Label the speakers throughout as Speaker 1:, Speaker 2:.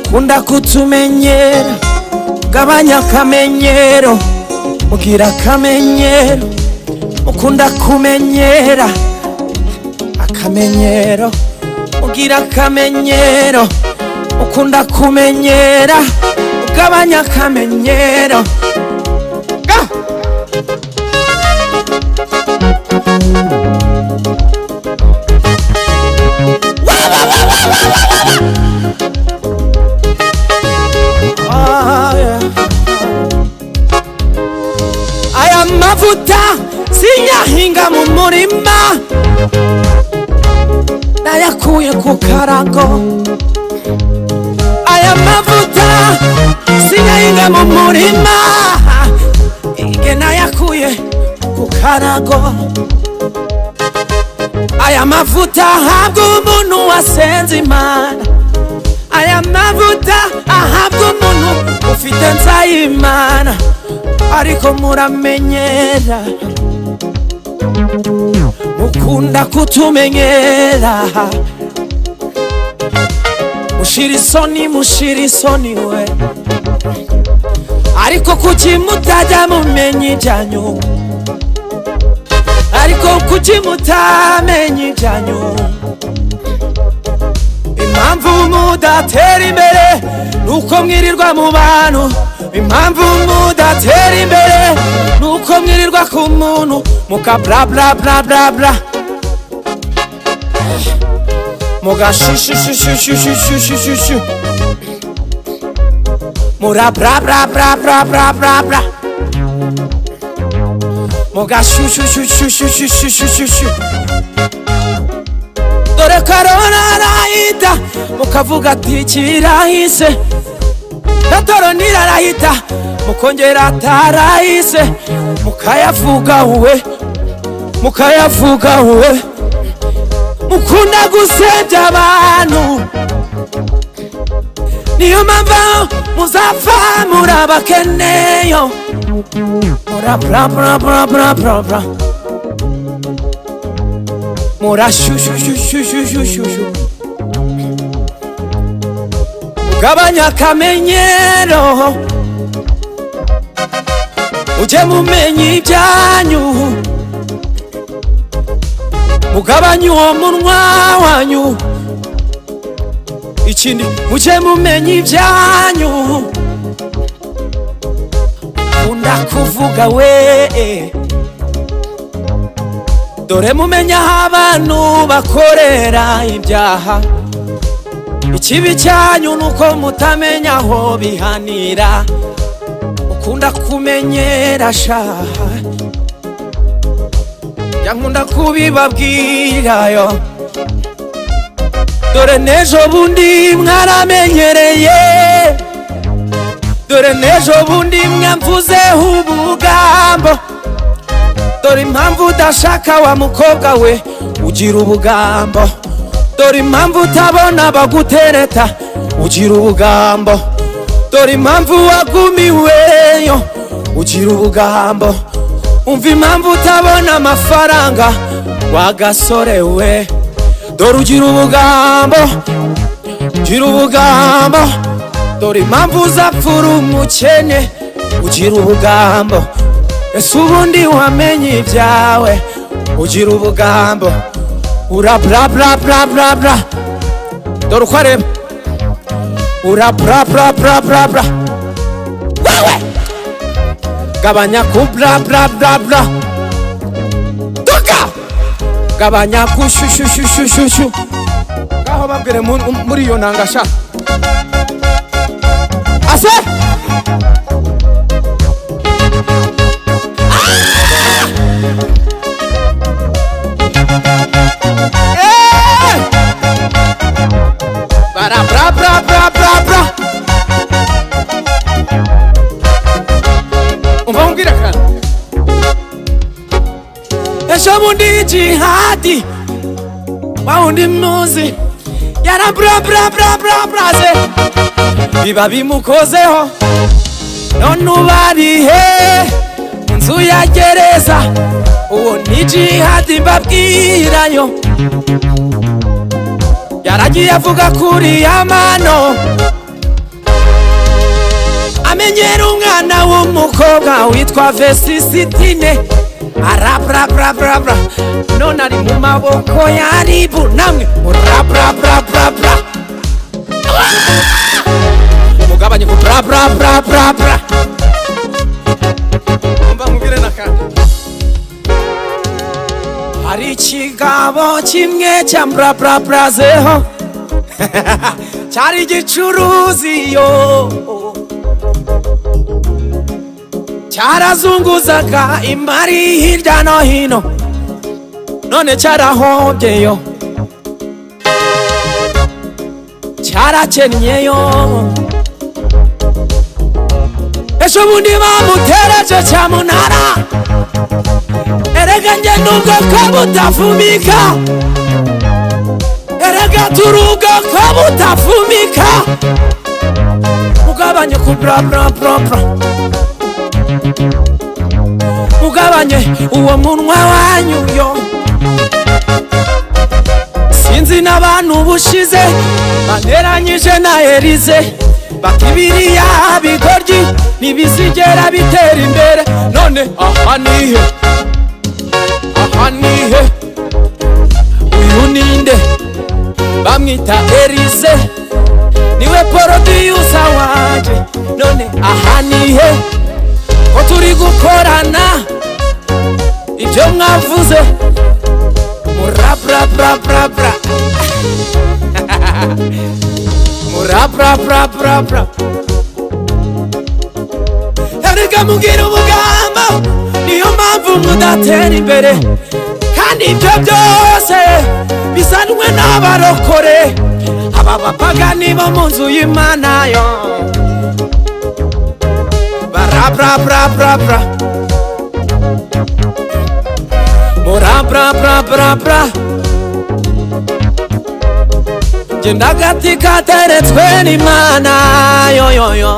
Speaker 1: Mukunda kutumenyera, gabanya akamenyero, mugira akamenyero. Mukunda kumenyera, akamenyero, mugira akamenyero. Mukunda kumenyera, gabanya akamenyero. Aya mavuta sinyahinga mu murima, nayakuye ku karago. Aya mavuta sinyahinga mu murima, ige nayakuye ku karago. Aya mavuta ahabwa umuntu wasenze Imana. Aya mavuta ahabwa umuntu ufite nzayimana. Ariko muramenyera, mukunda kutumenyera. Mushira isoni we, ariko kuki mutajya mumenya ibyanyu? Ariko kuki mutamenya ibyanyu? Impamvu mudatera imbere nuko mwirirwa mu bantu. Impamvu mudatera imbere nuko mwirirwa ku muntu muka bla bla bla bla bla, muga shu mura bla bla bla bla bla bla bla, muga shu. Dore korona arahita mukavuga ati kirahise, natoro nirarahita mukongera atarahise. Mukayavuga we, mukayavuga we. Mukunda gusebya abantu, niyo mpamvu muzapfa murabakeneyo. Mura bla bla bla bla bla bla, mura shu. Gabanya akamenyero, uje mumenya ibyanyu. Mugabanya uwo munwa wanyu, ikindi muje mumenya ibyanyu. Mukunda kuvuga we, dore mumenya aho abantu bakorera ibyaha. Ikibi cyanyu nuko mutamenya aho bihanira. Mukunda kumenyera shaha, yankunda kubibabwirayo. Dore nejo bundi mwaramenyereye, dore nejo bundi mwamvuzeho ubugambo. Dore impamvu udashaka wa mukobwa we ugira ubugambo. Dore impamvu utabona bagutereta ugira ubugambo. Dore impamvu wagumiweyo ugira ubugambo. Umva impamvu utabona amafaranga wagasore we. Dore ugira ubugambo, ugira ubugambo. Dore impamvu uzapfura umukene ugira ubugambo. Ese ubundi wamenye ibyawe ugira ubugambo. Ura bla bla bla bla bla, dore uko areba. Ura bla bla bla bla bla, wewe gabanya ku bla bla bla bla. Toka gabanya ku shu. Gaho babwire muri iyo nangasha ase. Bra bra bra bra bra bra. Umvambwira kana esho bundi jihadi waundi muzi yara bra bra bra bra bra ze biba bimukozeho none ubarihe inzu ya gereza. Uwo ni jihadi mbabwirayo, yaragiye avuga kuri amano amenyera umwana w'umukobwa witwa Vesisitine arabrabrabrabra none ari mu maboko ya Ribu namwe urabrabrabrabra mugabanye ku brabrabrabra umva mubire nakandi hari ikigabo kimwe cyambrabrabrazeho cyari gicuruzi yo cyarazunguzaga imari hirya no hino none cyarahobyeyo cyarakennyeyo ejo bundi bamutereje cyamunara erega nge nubwo ko butafumika erega turugo ko butafumika mugabanye ku brabrabrabra mugabanye uwo munwa wanyu yo sinzi n'abantu bushize baneranyije na Elize bakibiriya bigoryi nibizigera bitera imbere none aha nihe uyu ninde bamwita Elize niwe producer wanje none aha nihe ko turi gukorana ibyo mwavuze murabrabrabrabra murabrabrabrabra erega mugira ubugamba niyo mpamvu mudatera imbere kandi ibyo byose bisanwe n'abarokore aba bapagani bo mu nzu y'Imana yo barabrabrabrabra murabrabrabrabra genda gati kateretswe n'Imana yoyoyo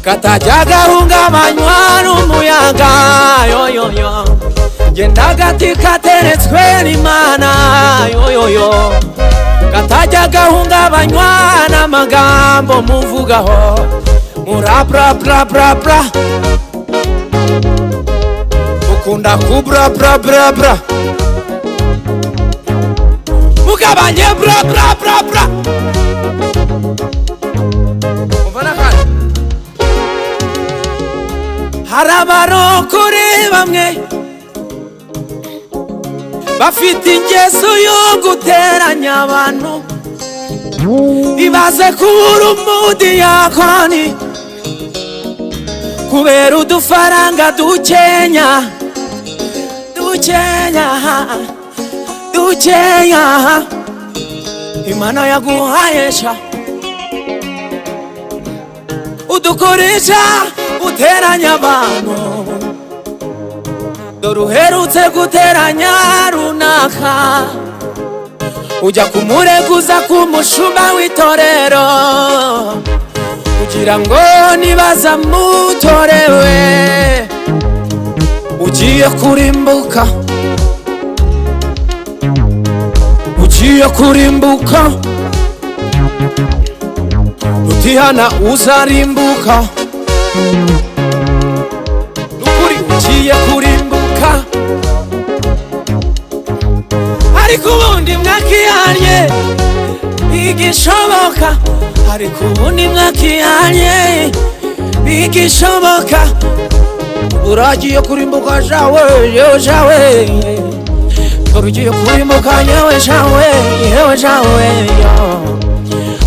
Speaker 1: katajya gahungabanywa n'umuyaga yoyoyo genda gati kateretswe n'Imana yoyoyo katajya gahungabanywa n'amagambo muvugaho murabrabrabrabra ukunda kubrabrabrabra mugabanye brabrabrabra umvana kandi hari abarokore bamwe bafite ingeso yo guteranya abantu ibaze kubura umudiyakoni kubera udufaranga dukenya Imana yaguhayesha udukoresha uteranya abantu dore uherutse guteranya runaka ujya kumureguza ku mushumba w'itorero kugira ngo nibaza mutorewe ugiye kurimbuka utihana uzarimbuka nukuri ugiye kurimbuka ariko ubundi mwakihanye bigishoboka ariko ubundi mwakihanye bigishoboka uragiye kurimbuka jawe dore ugiye kurimbuka yewe jawe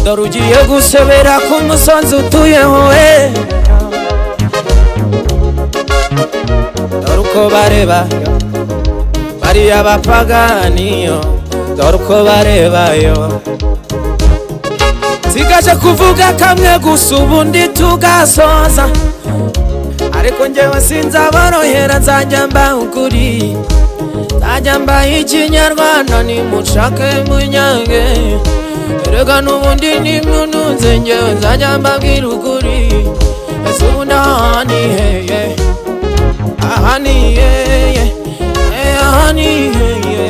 Speaker 1: dore ugiye gusebera ku musozi utuyeho dore uko bareba bariya bapagani dore uko barebayo sigaje kuvuga kamwe gusa ubundi tugasoza ariko njyewe sinzaborohera nzajya mba ukuri nzajya mba ikinyarwanda nimushake munyange erega n'ubundi nimwununze njyewe nzajya mbabwira ukuri ese ubundi aha ni heye aha ni heye aha ni heye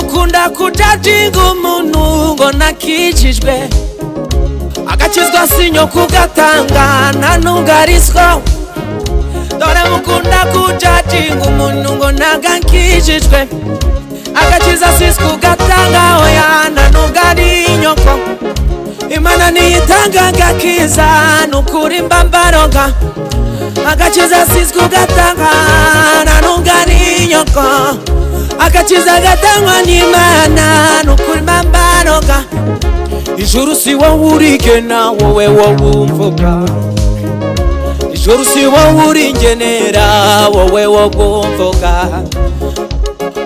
Speaker 1: mukunda kujajinga umuntu ngo nakijijwe, agakizwa sinyo kugatanga nta ntugarizwa. Dore mukunda kujajinga umuntu ngo nagakijijwe, agakiza sisi kugatanga oya nta ntugarinyoka. Imana niyitanga agakiza nukuri mbambaroga, agakiza sisi kugatanga nta ntugarinyoka. Agakiza gatangwa n'Imana nukuri mbambaroga. Ijuru si wowe urigena wowe wumvuga, ijuru si wowe uringenera wowe wumvuga.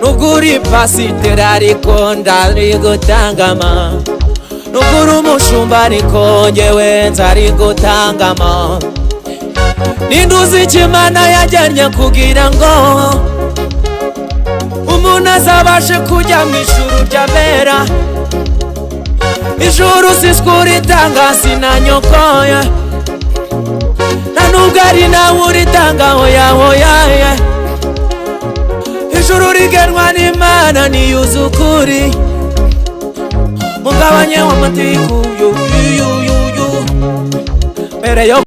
Speaker 1: Nuguri pasiteri ariko ndari gutangama, nuguri umushumba ariko njyewe nzari gutangama. Ninduzi Imana yajyanye kugira ngo umuntu azabashe kujya mu ijuru ry'abera. Ijuru siskuritanga sinanyokoye, nta nubwo ari nawe uritanga oya oya. Ijuru rigenwa n'Imana niyuze ukuri, mugabanye w'amatiku mbere yo